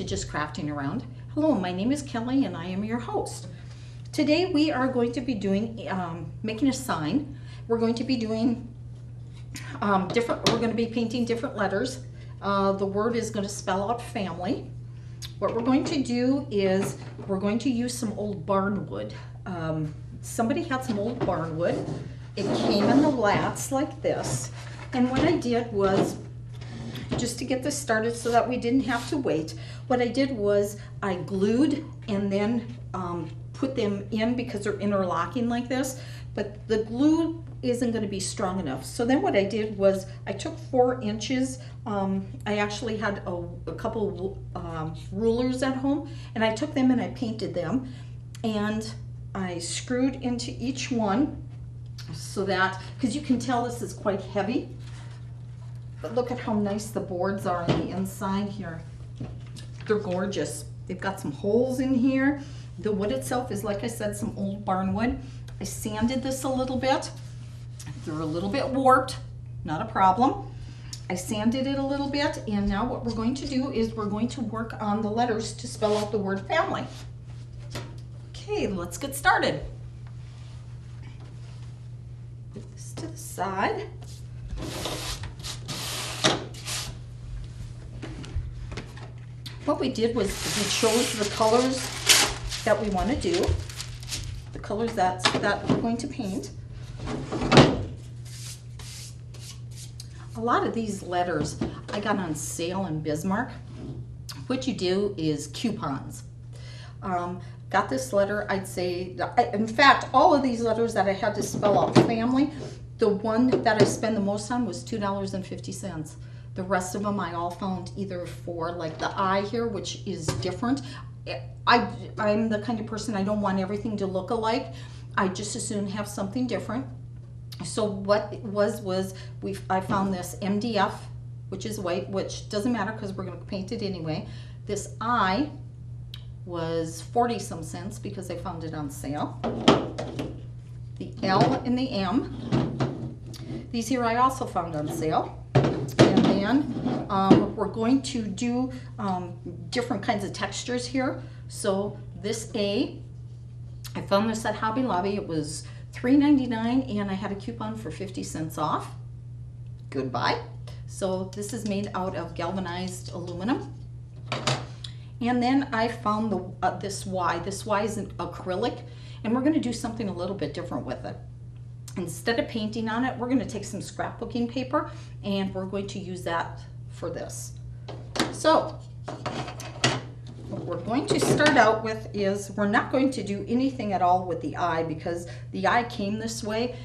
Just Crafting Around. Hello, my name is Kelly and I am your host. Today we are going to be doing, making a sign. We're going to be doing we're going to be painting different letters. The word is going to spell out family. What we're going to do is we're going to use some old barn wood. Somebody had some old barn wood. It came in the lats like this. And what I did was, just to get this started so that we didn't have to wait, what I did was I glued and then put them in because they're interlocking like this, but the glue isn't going to be strong enough. So then what I did was I took 4 inches. I actually had a couple rulers at home, and I took them and I painted them, and I screwed into each one so that, because you can tell this is quite heavy, but look at how nice the boards are on the inside here. They're gorgeous. They've got some holes in here. The wood itself is, like I said, some old barn wood. I sanded this a little bit. They're a little bit warped, not a problem. I sanded it a little bit, and now what we're going to do is we're going to work on the letters to spell out the word family. Okay, let's get started. Put this to the side. What we did was we chose the colors that we want to do, the colors that we're going to paint. A lot of these letters I got on sale in Bismarck. What you do is coupons. Got this letter, I'd say, in fact, all of these letters that I had to spell out family, the one that I spent the most on was $2.50. The rest of them I all found either for, like the I here, which is different. I'm the kind of person, I don't want everything to look alike. I just as soon have something different. So what it was I found this MDF, which is white, which doesn't matter because we're going to paint it anyway. This I was 40 some cents because I found it on sale. The L and the M, these here I also found on sale. And then we're going to do different kinds of textures here. So this A, I found this at Hobby Lobby. It was $3.99 and I had a coupon for 50 cents off. Goodbye. So this is made out of galvanized aluminum. And then I found this Y. This Y is an acrylic, and we're going to do something a little bit different with it. Instead of painting on it, we're going to take some scrapbooking paper and we're going to use that for this. So what we're going to start out with is we're not going to do anything at all with the I because the I came this way.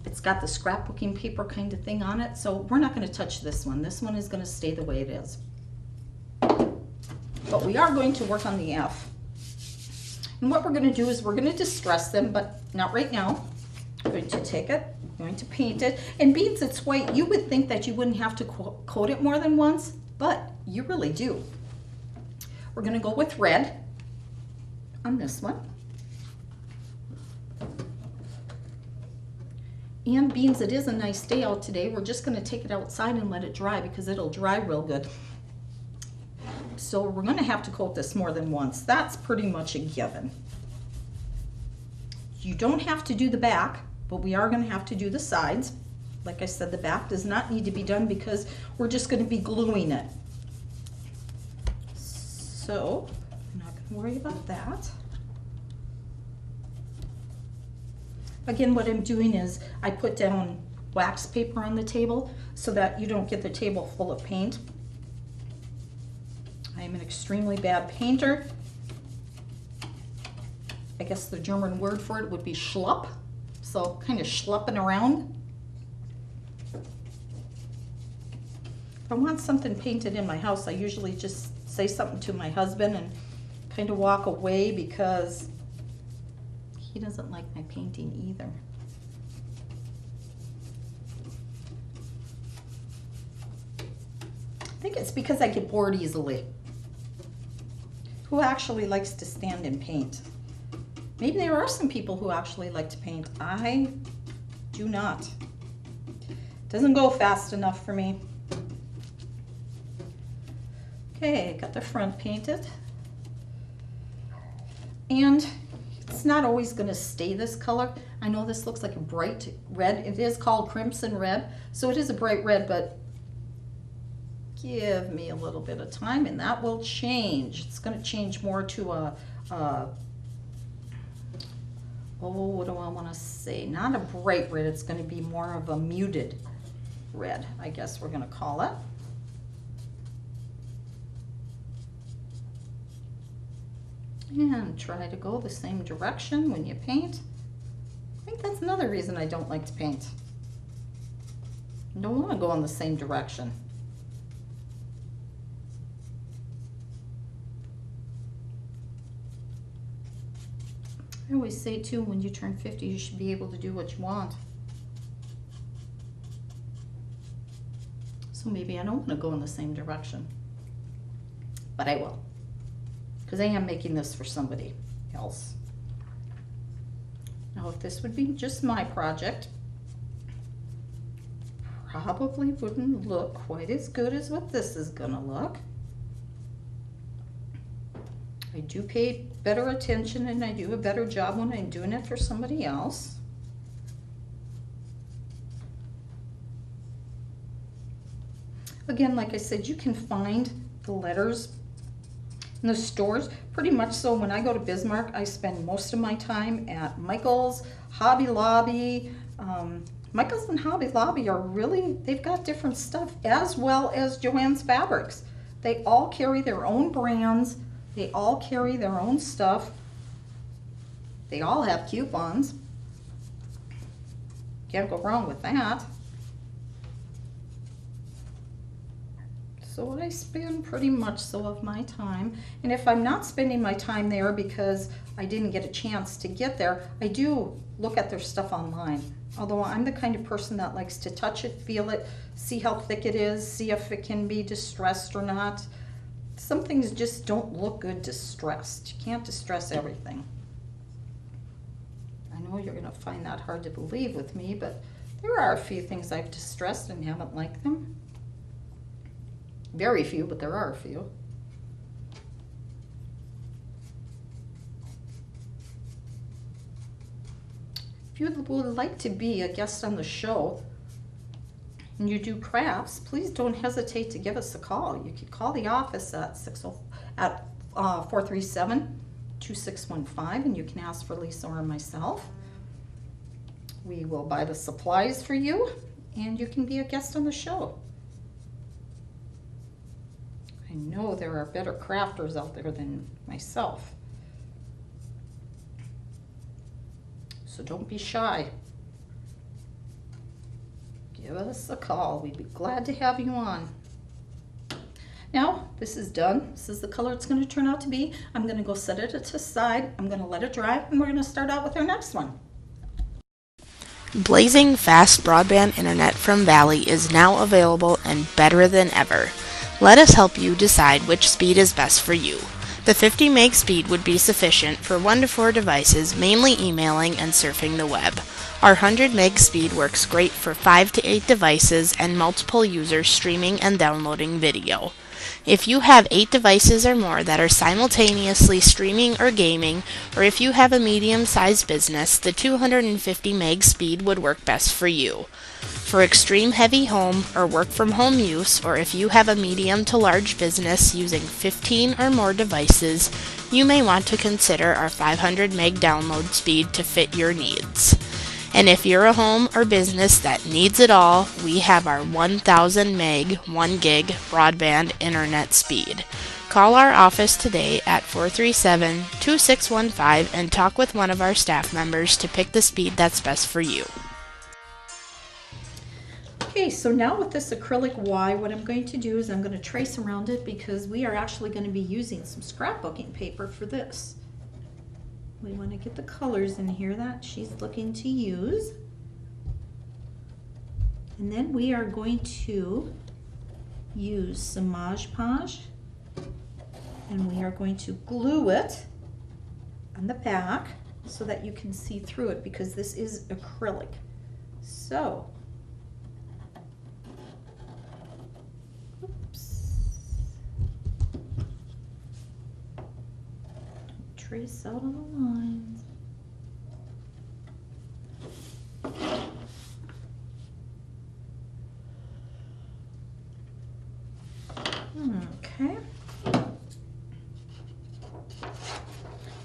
It's got the scrapbooking paper kind of thing on it, so we're not going to touch this one. This one is going to stay the way it is. But we are going to work on the F. And what we're going to do is we're going to distress them, but not right now. I'm going to take it, I'm going to paint it, and beans it's white, you would think that you wouldn't have to coat it more than once, but you really do. We're going to go with red on this one. And beans, it is a nice day out today, we're just going to take it outside and let it dry because it'll dry real good. So we're going to have to coat this more than once. That's pretty much a given. You don't have to do the back, but we are going to have to do the sides. Like I said, the back does not need to be done because we're just going to be gluing it. So I'm not going to worry about that. Again, what I'm doing is I put down wax paper on the table so that you don't get the table full of paint. I am an extremely bad painter. I guess the German word for it would be schlupp. So kind of schlepping around. If I want something painted in my house, I usually just say something to my husband and kind of walk away because he doesn't like my painting either. I think it's because I get bored easily. Who actually likes to stand and paint? Maybe there are some people who actually like to paint. I do not. Doesn't go fast enough for me. Okay, got the front painted. And it's not always going to stay this color. I know this looks like a bright red. It is called crimson red, so it is a bright red, but give me a little bit of time and that will change. It's going to change more to a oh, what do I want to say? Not a bright red, it's going to be more of a muted red, I guess we're going to call it. And try to go the same direction when you paint. I think that's another reason I don't like to paint. I don't want to go in the same direction. I always say too, when you turn 50, you should be able to do what you want. So maybe I don't want to go in the same direction, but I will, because I am making this for somebody else. Now, if this would be just my project, probably wouldn't look quite as good as what this is gonna look. I do pay better attention and I do a better job when I'm doing it for somebody else. Again, like I said, you can find the letters in the stores. Pretty much so when I go to Bismarck, I spend most of my time at Michael's, Hobby Lobby. Michael's and Hobby Lobby are really, they've got different stuff, as well as Joann's Fabrics. They all carry their own brands. They all carry their own stuff. They all have coupons. Can't go wrong with that. So I spend pretty much so of my time. And if I'm not spending my time there because I didn't get a chance to get there, I do look at their stuff online. Although I'm the kind of person that likes to touch it, feel it, see how thick it is, see if it can be distressed or not. Some things just don't look good distressed. You can't distress everything. I know you're going to find that hard to believe with me, but there are a few things I've distressed and haven't liked them. Very few, but there are a few. If you would like to be a guest on the show and you do crafts, please don't hesitate to give us a call. You can call the office at 437-2615 and you can ask for Lisa or myself. We will buy the supplies for you and you can be a guest on the show. I know there are better crafters out there than myself. So don't be shy. Give us a call. We'd be glad to have you on. Now, this is done. This is the color it's going to turn out to be. I'm going to go set it to the side. I'm going to let it dry, and we're going to start out with our next one. Blazing fast broadband internet from Valley is now available and better than ever. Let us help you decide which speed is best for you. The 50 meg speed would be sufficient for 1 to 4 devices, mainly emailing and surfing the web. Our 100 meg speed works great for 5 to 8 devices and multiple users streaming and downloading video. If you have 8 devices or more that are simultaneously streaming or gaming, or if you have a medium-sized business, the 250 meg speed would work best for you. For extreme heavy home or work from home use, or if you have a medium to large business using 15 or more devices, you may want to consider our 500 meg download speed to fit your needs. And if you're a home or business that needs it all, we have our 1000 meg 1 gig broadband internet speed. Call our office today at 437-2615 and talk with one of our staff members to pick the speed that's best for you. Okay, so now with this acrylic Y, what I'm going to do is I'm going to trace around it because we are actually going to be using some scrapbooking paper for this. We want to get the colors in here that she's looking to use. And then we are going to use some Mod Podge and we are going to glue it on the back so that you can see through it because this is acrylic. So, oops. trace out on the lines. Okay.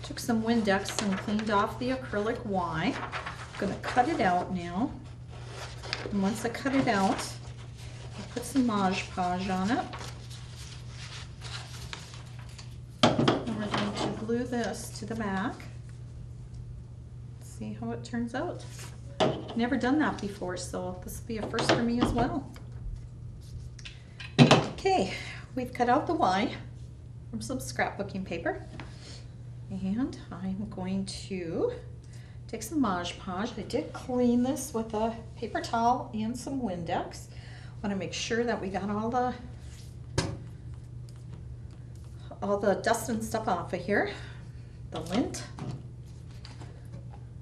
Took some Windex and cleaned off the acrylic Y. I'm going to cut it out now. And once I cut it out, I'll put some Mod Podge on it. And we're going to glue this to the back. See how it turns out. Never done that before, so this will be a first for me as well. Okay, we've cut out the Y from some scrapbooking paper. And I'm going to take some Mod Podge. I did clean this with a paper towel and some Windex. Want to make sure that we got all the dust and stuff off of here. The lint.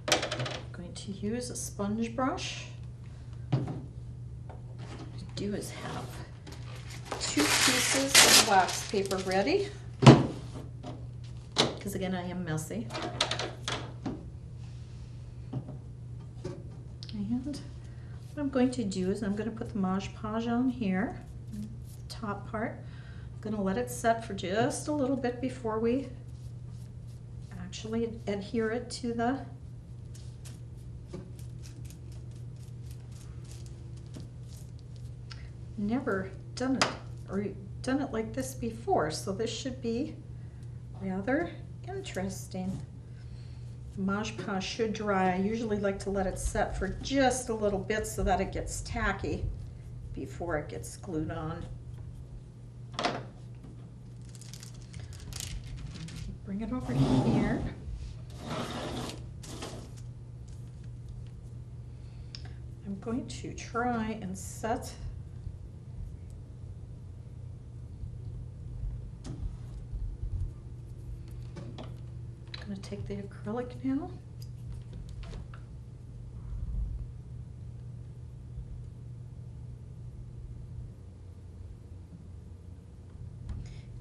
I'm going to use a sponge brush. What I do is have 2 pieces of wax paper ready. Because again, I am messy. And what I'm going to do is I'm going to put the Mod Podge on here, the top part. I'm going to let it set for just a little bit before we actually adhere it to the never done it or done it like this before, so this should be rather interesting. The Mod Podge should dry. I usually like to let it set for just a little bit so that it gets tacky before it gets glued on. Bring it over here. I'm going to try and set I'm going to take the acrylic now.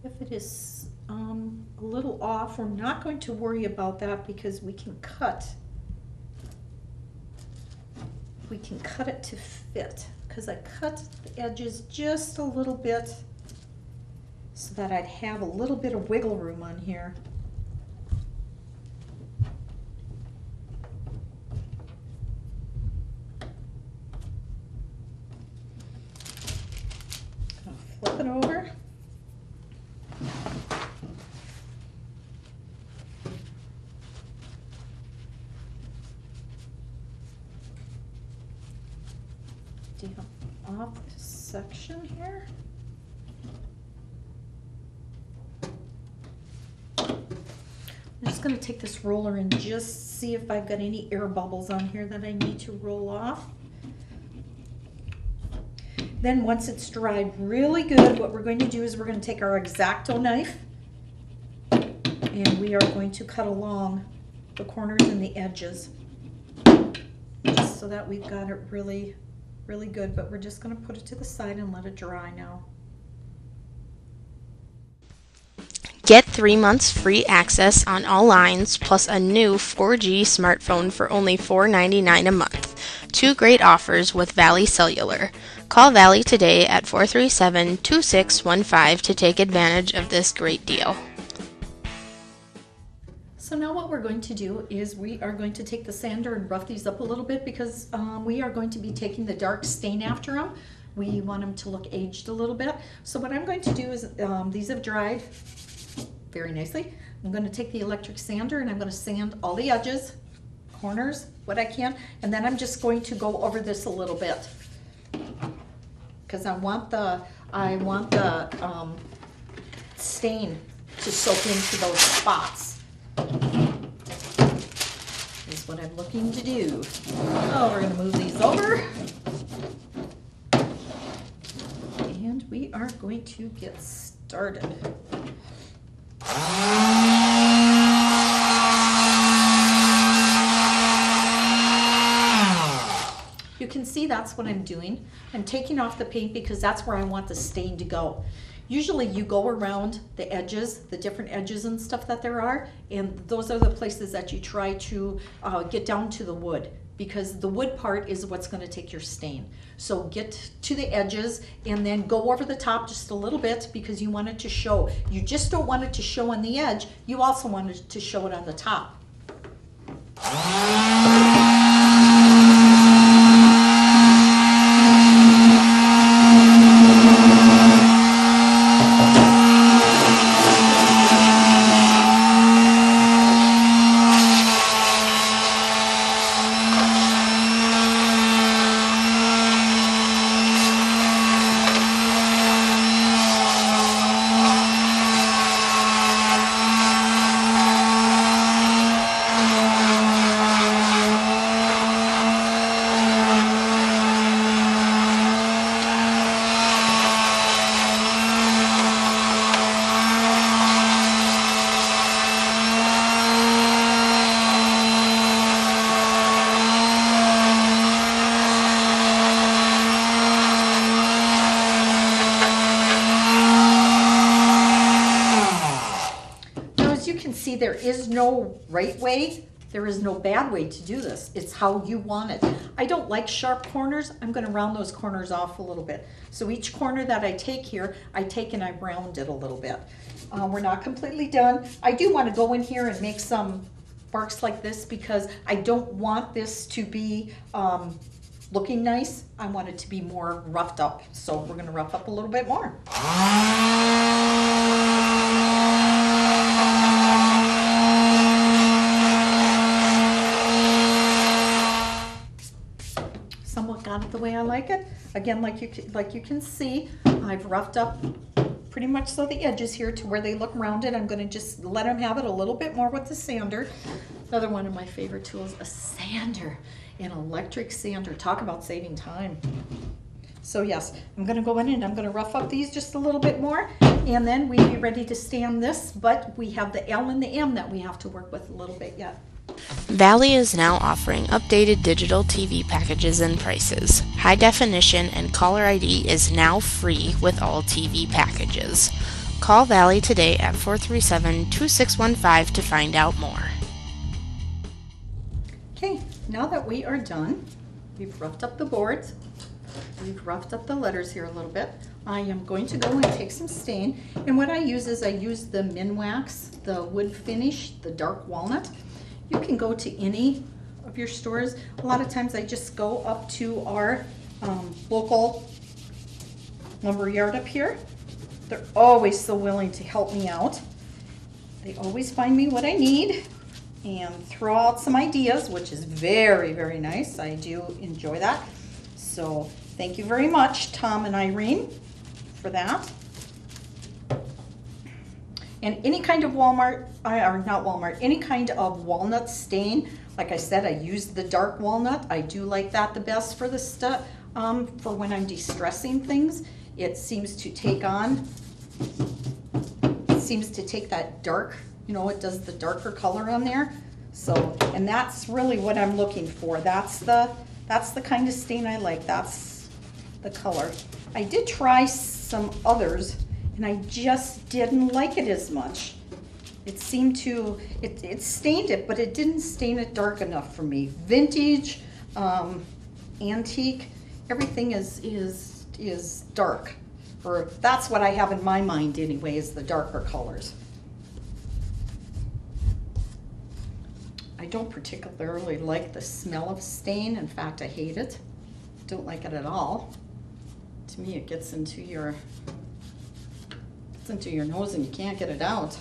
If it is a little off, we're not going to worry about that because we can cut it to fit, because I cut the edges just a little bit so that I'd have a little bit of wiggle room on here. Flip it over. Off this section here. I'm just going to take this roller and just see if I've got any air bubbles on here that I need to roll off. Then once it's dried really good, what we're going to do is we're going to take our X-Acto knife and we are going to cut along the corners and the edges just so that we've got it really good, but we're just going to put it to the side and let it dry now. Get 3 months free access on all lines plus a new 4G smartphone for only $4.99 a month. 2 great offers with Valley Cellular. Call Valley today at 437-2615 to take advantage of this great deal. So now what we're going to do is we are going to take the sander and rough these up a little bit because we are going to be taking the dark stain after them. We want them to look aged a little bit. So what I'm going to do is, these have dried very nicely. I'm going to take the electric sander and I'm going to sand all the edges, corners, what I can, and then I'm just going to go over this a little bit because I want the stain to soak into those spots. Is what I'm looking to do. Oh, we're going to move these over. And we are going to get started. You can see that's what I'm doing. I'm taking off the paint because that's where I want the stain to go. Usually you go around the edges, the different edges and stuff that there are, and those are the places that you try to get down to the wood, because the wood part is what's going to take your stain. So get to the edges and then go over the top just a little bit, because you want it to show. You just don't want it to show on the edge, you also want it to show it on the top. See, there is no right way, there is no bad way to do this. It's how you want it. I don't like sharp corners. I'm going to round those corners off a little bit. So each corner that I take here, I take and I round it a little bit. We're not completely done. I do want to go in here and make some barks like this, because I don't want this to be looking nice. I want it to be more roughed up. So we're going to rough up a little bit more. Somewhat got it the way I like it. Again, like you can see, I've roughed up pretty much so the edges here to where they look rounded. I'm going to just let them have it a little bit more with the sander. Another one of my favorite tools, a sander, an electric sander. Talk about saving time. So yes, I'm going to go in and I'm going to rough up these just a little bit more, and then we'd be ready to stamp this, but we have the L and the M that we have to work with a little bit yet. Valley is now offering updated digital TV packages and prices. High definition and caller ID is now free with all TV packages. Call Valley today at 437-2615 to find out more. Okay, now that we are done, we've roughed up the boards, we've roughed up the letters here a little bit. I am going to go and take some stain, and what I use is I use the Minwax, the wood finish, the dark walnut. You can go to any of your stores. A lot of times I just go up to our local lumber yard up here. They're always so willing to help me out. They always find me what I need and throw out some ideas, which is very, very nice. I do enjoy that. So thank you very much, Tom and Irene, for that. And any kind of any kind of walnut stain, like I said, I use the dark walnut. I do like that the best for the stuff, for when I'm de-stressing things. It seems to take that dark, it does the darker color on there. So, and that's really what I'm looking for. That's the kind of stain I like. That's the color. I did try some others, and I just didn't like it as much. It seemed to, it stained it, but it didn't stain it dark enough for me. Vintage, antique, everything is dark. Or that's what I have in my mind anyway, is the darker colors. I don't particularly like the smell of stain. In fact, I hate it. Don't like it at all. To me, it gets into your nose and you can't get it out.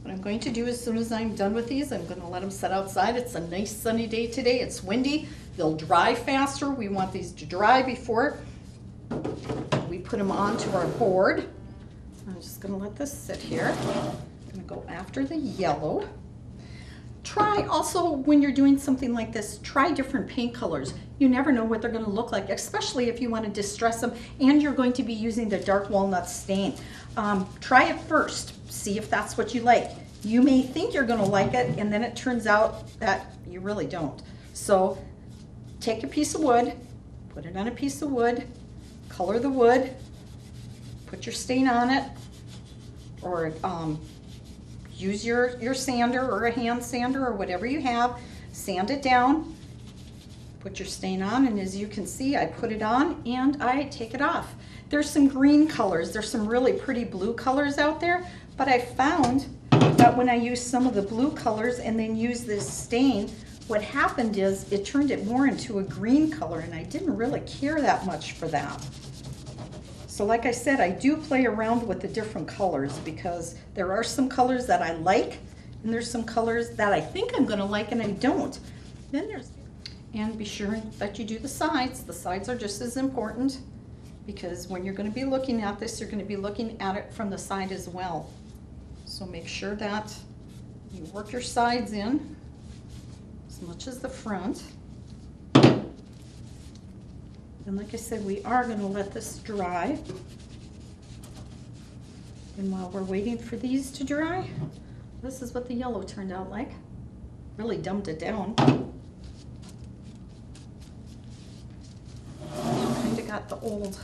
What I'm going to do as soon as I'm done with these, I'm going to let them set outside. It's a nice sunny day today. It's windy. They'll dry faster. We want these to dry before we put them onto our board. I'm just going to let this sit here. I'm going to go after the yellow. Try also, when you're doing something like this, try different paint colors. You never know what they're going to look like, especially if you want to distress them and you're going to be using the dark walnut stain. Try it first. See if that's what you like. You may think you're going to like it, and then it turns out that you really don't. So take a piece of wood, put it on a piece of wood, color the wood, put your stain on it, or use your sander or a hand sander or whatever you have, sand it down, put your stain on, and as you can see, I put it on and I take it off. There's some green colors, there's some really pretty blue colors out there, but I found that when I use some of the blue colors and then use this stain, what happened is it turned it more into a green color, and I didn't really care that much for that. So like I said, I do play around with the different colors because there are some colors that I like and there's some colors that I think I'm gonna like and I don't. Then there's, and be sure that you do the sides. The sides are just as important because when you're gonna be looking at this, you're gonna be looking at it from the side as well. So make sure that you work your sides in as much as the front. And like I said, we are going to let this dry. And while we're waiting for these to dry, this is what the yellow turned out like. Really dumbed it down. Kind of got the old,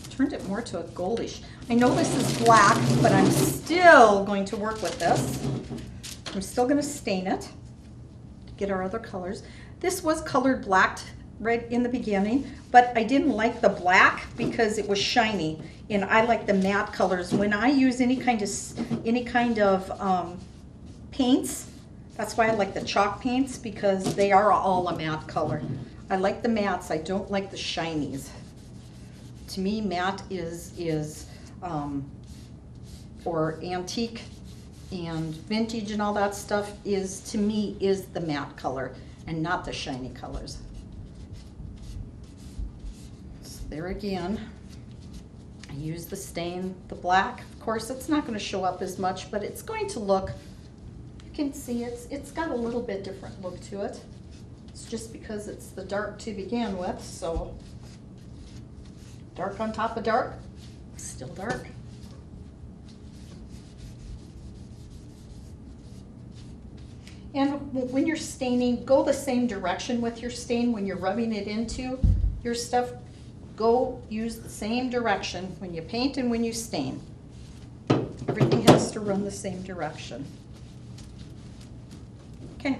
turned it more to a goldish. I know this is black, but I'm still going to work with this. I'm still going to stain it to get our other colors. This was colored black right in the beginning, but I didn't like the black because it was shiny, and I like the matte colors. When I use any kind of paints, that's why I like the chalk paints, because they are all a matte color. I like the mattes, I don't like the shinies. To me, matte is or antique and vintage and all that stuff is, to me, is the matte color and not the shiny colors. There again, I use the stain, the black. Of course, it's not going to show up as much, but it's going to look, you can see it's got a little bit different look to it. It's just because it's the dark to begin with, so dark on top of dark, still dark. And when you're staining, go the same direction with your stain when you're rubbing it into your stuff. Go use the same direction when you paint and when you stain. Everything has to run the same direction. Okay,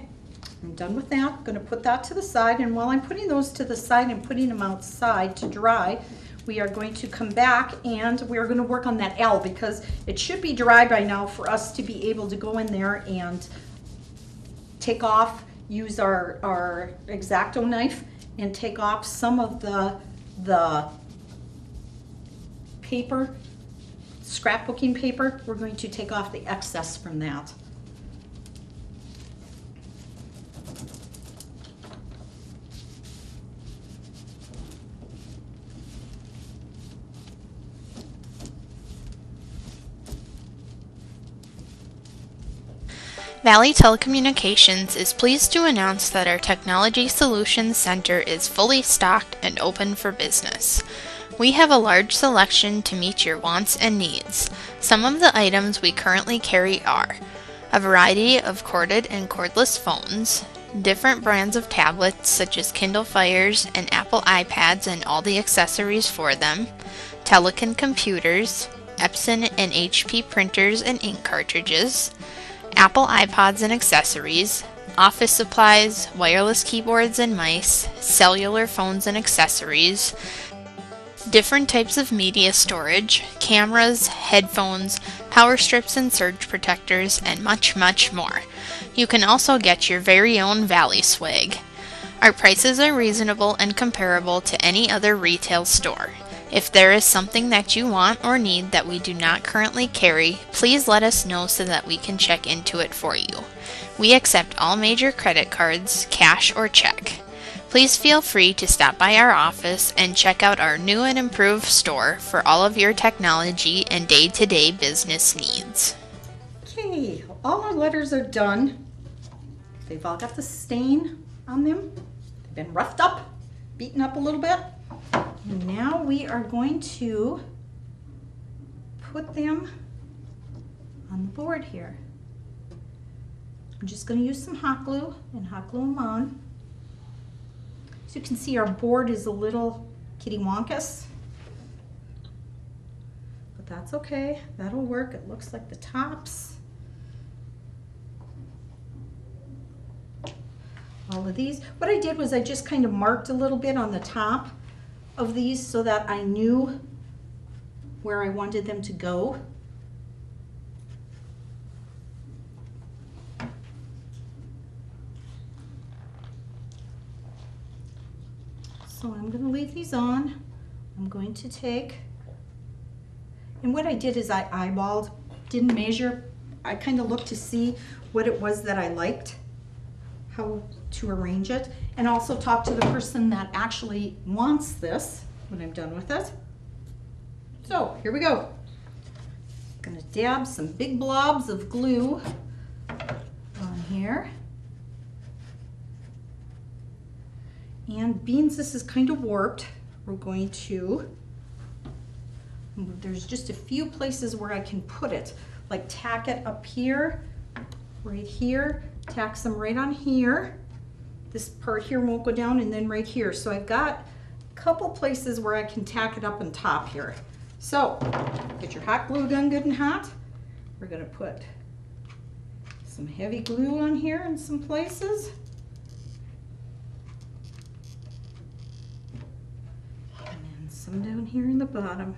I'm done with that. I'm going to put that to the side, and while I'm putting those to the side and putting them outside to dry, we are going to come back and we're going to work on that L, because it should be dry by now for us to be able to go in there and take off, use our X-Acto knife and take off some of the paper, scrapbooking paper. We're going to take off the excess from that. Valley Telecommunications is pleased to announce that our Technology Solutions Center is fully stocked and open for business. We have a large selection to meet your wants and needs. Some of the items we currently carry are a variety of corded and cordless phones, different brands of tablets such as Kindle Fires and Apple iPads and all the accessories for them, Telekin computers, Epson and HP printers and ink cartridges, Apple iPods and accessories, office supplies, wireless keyboards and mice, cellular phones and accessories, different types of media storage, cameras, headphones, power strips and surge protectors, and much, much more. You can also get your very own Valley swag. Our prices are reasonable and comparable to any other retail store. If there is something that you want or need that we do not currently carry, please let us know so that we can check into it for you. We accept all major credit cards, cash or check. Please feel free to stop by our office and check out our new and improved store for all of your technology and day-to-day business needs. Okay, all our letters are done. They've all got the stain on them. They've been roughed up, beaten up a little bit. And now we are going to put them on the board here. I'm just going to use some hot glue and hot glue them on. So you can see our board is a little kitty wonkus. But that's okay, that'll work. It looks like the tops. All of these. What I did was I just kind of marked a little bit on the top of these so that I knew where I wanted them to go. So I'm going to leave these on. I'm going to take, and what I did is I eyeballed, didn't measure. I kind of looked to see what it was that I liked, how to arrange it, and also talk to the person that actually wants this when I'm done with it. So here we go. I'm going to dab some big blobs of glue on here. And beans, this is kind of warped, we're going to, there's just a few places where I can put it, like tack it up here, right here, tack some right on here. This part here won't go down, and then right here. So I've got a couple places where I can tack it up on top here. So get your hot glue gun good and hot. We're gonna put some heavy glue on here in some places. Some down here in the bottom.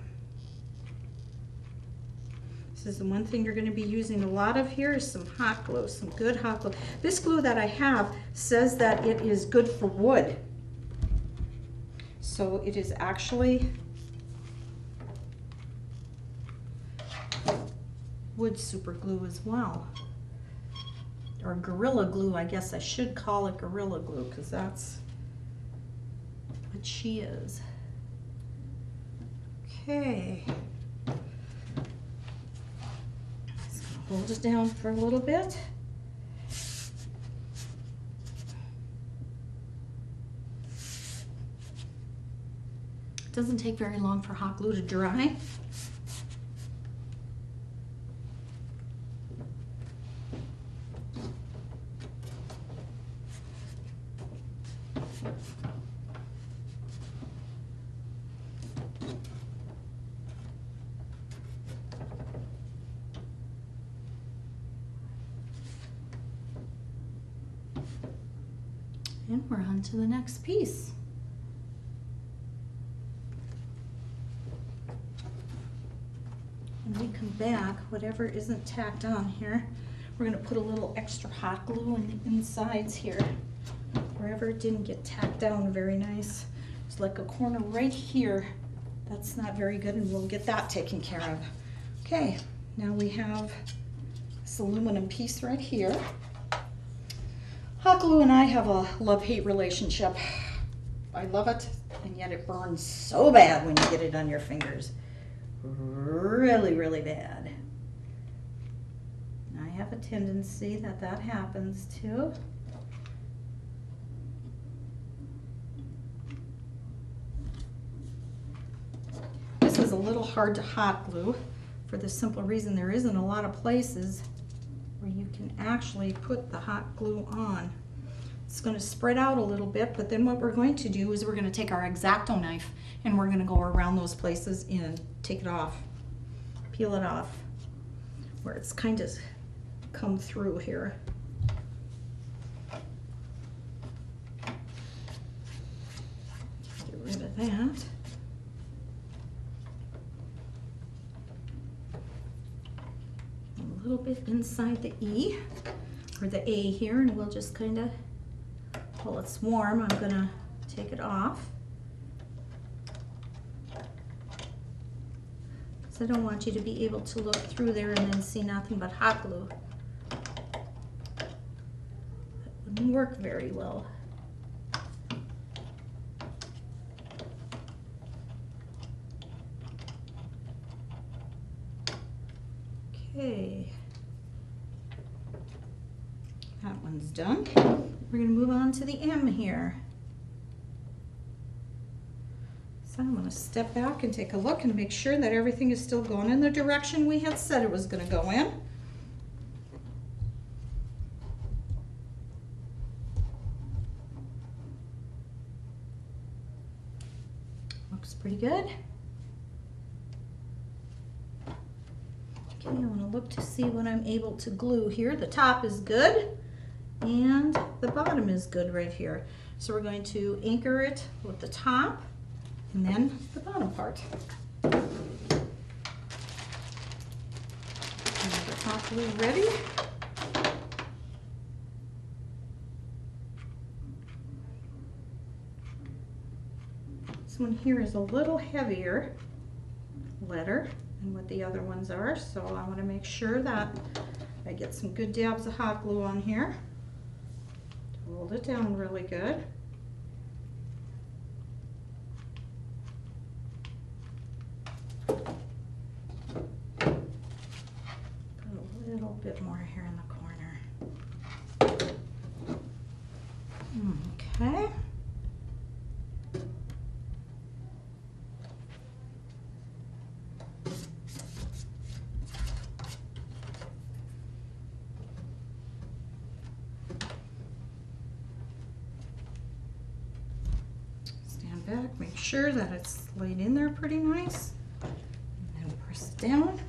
This is the one thing you're going to be using a lot of here is some hot glue, some good hot glue. This glue that I have says that it is good for wood. So it is actually wood super glue as well. Or Gorilla Glue, I guess I should call it Gorilla Glue because that's what she is. Okay, just gonna hold it down for a little bit. It doesn't take very long for hot glue to dry. And we're on to the next piece. When we come back, whatever isn't tacked on here, we're going to put a little extra hot glue in the insides here. Wherever it didn't get tacked down very nice. It's like a corner right here. That's not very good, and we'll get that taken care of. Okay, now we have this aluminum piece right here. Hot glue and I have a love-hate relationship. I love it, and yet it burns so bad when you get it on your fingers. Really, really bad. I have a tendency that happens too. This is a little hard to hot glue for the simple reason there isn't a lot of places where you can actually put the hot glue on. It's going to spread out a little bit, but then what we're going to do is we're going to take our X-Acto knife and we're going to go around those places and take it off, peel it off, where it's kind of come through here. Get rid of that. A little bit inside the E, or the A here, and we'll just kind of, while it's warm, I'm gonna take it off. So I don't want you to be able to look through there and then see nothing but hot glue. That wouldn't work very well. Okay, that one's done. We're going to move on to the M here. So I'm going to step back and take a look and make sure that everything is still going in the direction we had said it was going to go in. Looks pretty good. Okay, I want to look to see what I'm able to glue here. The top is good and the bottom is good right here. So we're going to anchor it with the top and then the bottom part. Hot glue ready. This one here is a little heavier letter than what the other ones are, so I want to make sure that I get some good dabs of hot glue on here to hold it down really good. Bit more here in the corner. Okay. Stand back, make sure that it's laid in there pretty nice, and then press it down.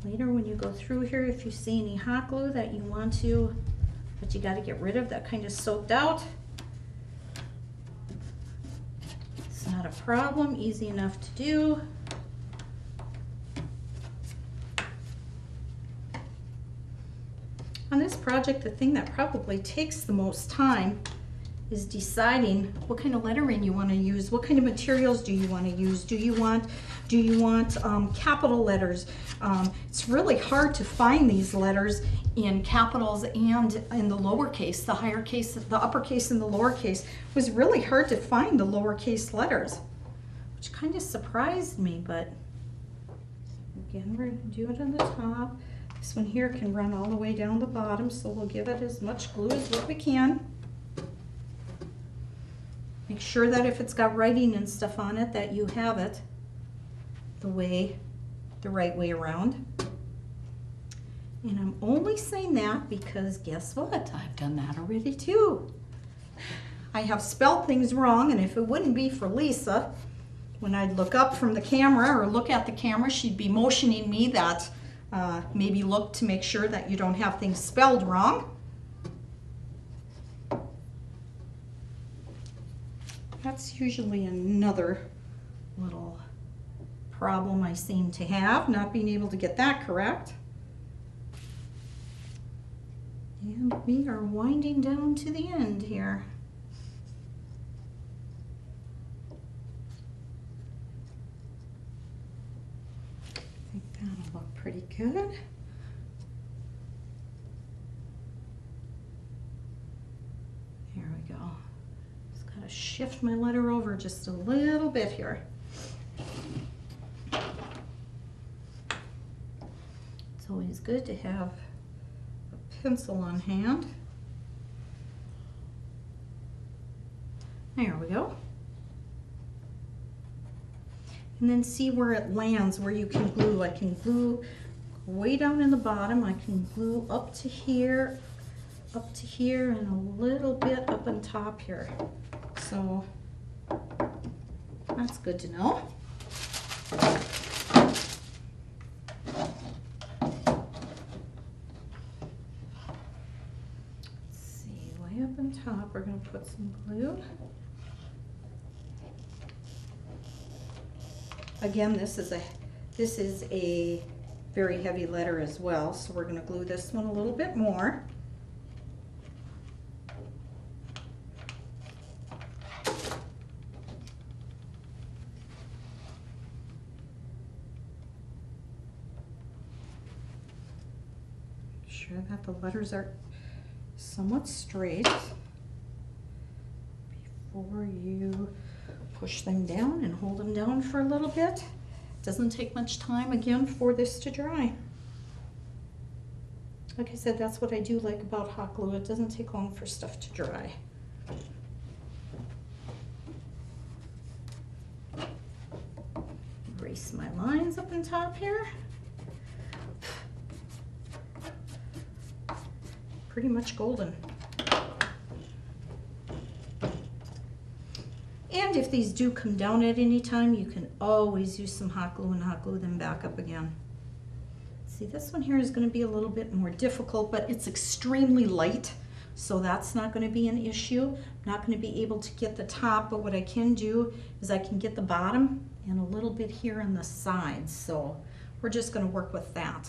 Later when you go through here, if you see any hot glue that you want to, that you got to get rid of, that kind of soaked out, it's not a problem, easy enough to do. On this project, the thing that probably takes the most time is deciding what kind of lettering you want to use. What kind of materials do you want to use? Do you want capital letters? It's really hard to find these letters in capitals and in the lowercase, the higher case, the uppercase and the lowercase. It was really hard to find the lowercase letters, which kind of surprised me, but again, we're going to do it on the top. This one here can run all the way down the bottom, so we'll give it as much glue as what we can. Make sure that if it's got writing and stuff on it, that you have it the right way around. And I'm only saying that because guess what? I've done that already too. I have spelled things wrong, and if it wouldn't be for Lisa, when I'd look up from the camera or look at the camera, she'd be motioning me that maybe look to make sure that you don't have things spelled wrong. That's usually another little problem I seem to have, not being able to get that correct. And we are winding down to the end here. I think that'll look pretty good. Here we go. Shift my letter over just a little bit here. It's always good to have a pencil on hand. There we go. And then see where it lands, where you can glue. I can glue way down in the bottom. I can glue up to here, and a little bit up on top here. So that's good to know. Let's see, way up on top, we're going to put some glue. Again, this is a very heavy letter as well, so we're going to glue this one a little bit more. Sure that the letters are somewhat straight before you push them down and hold them down for a little bit. It doesn't take much time again for this to dry. Like I said, that's what I do like about hot glue. It doesn't take long for stuff to dry. Erase my lines up on top here. Pretty much golden. And if these do come down at any time, you can always use some hot glue and hot glue them back up again. See, this one here is going to be a little bit more difficult, but it's extremely light, so that's not going to be an issue. I'm not going to be able to get the top, but what I can do is I can get the bottom and a little bit here on the sides, so we're just going to work with that.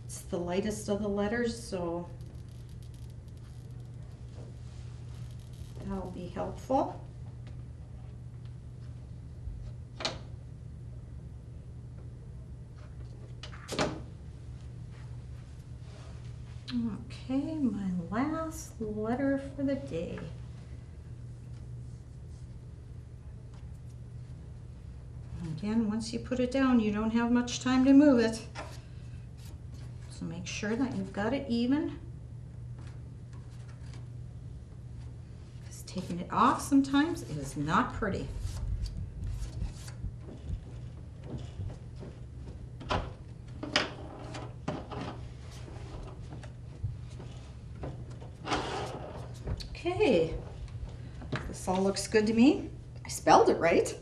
It's the lightest of the letters, so that'll be helpful. Okay, my last letter for the day. Again, once you put it down, you don't have much time to move it. So make sure that you've got it even. Because taking it off sometimes is not pretty. Okay, this all looks good to me. I spelled it right,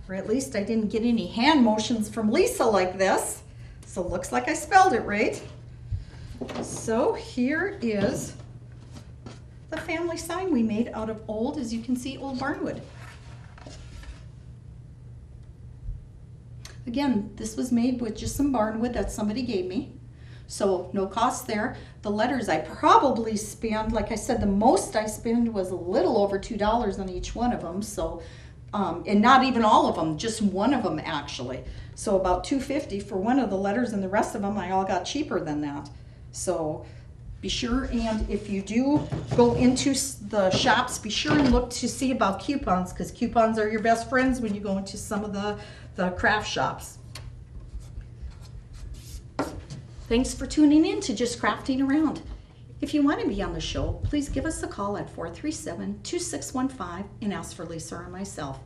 or at least I didn't get any hand motions from Lisa like this. So it looks like I spelled it right. So here is the family sign we made out of old, as you can see, old barnwood. Again, this was made with just some barnwood that somebody gave me. So no cost there. The letters I probably spent, like I said, the most I spent was a little over $2 on each one of them. So, and not even all of them, just one of them actually. So about $2.50 for one of the letters, and the rest of them I all got cheaper than that. So be sure, and if you do go into the shops, be sure and look to see about coupons, because coupons are your best friends when you go into some of the craft shops. Thanks for tuning in to Just Crafting Around. If you want to be on the show, please give us a call at 437-2615 and ask for Lisa or myself.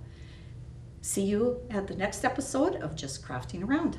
See you at the next episode of Just Crafting Around.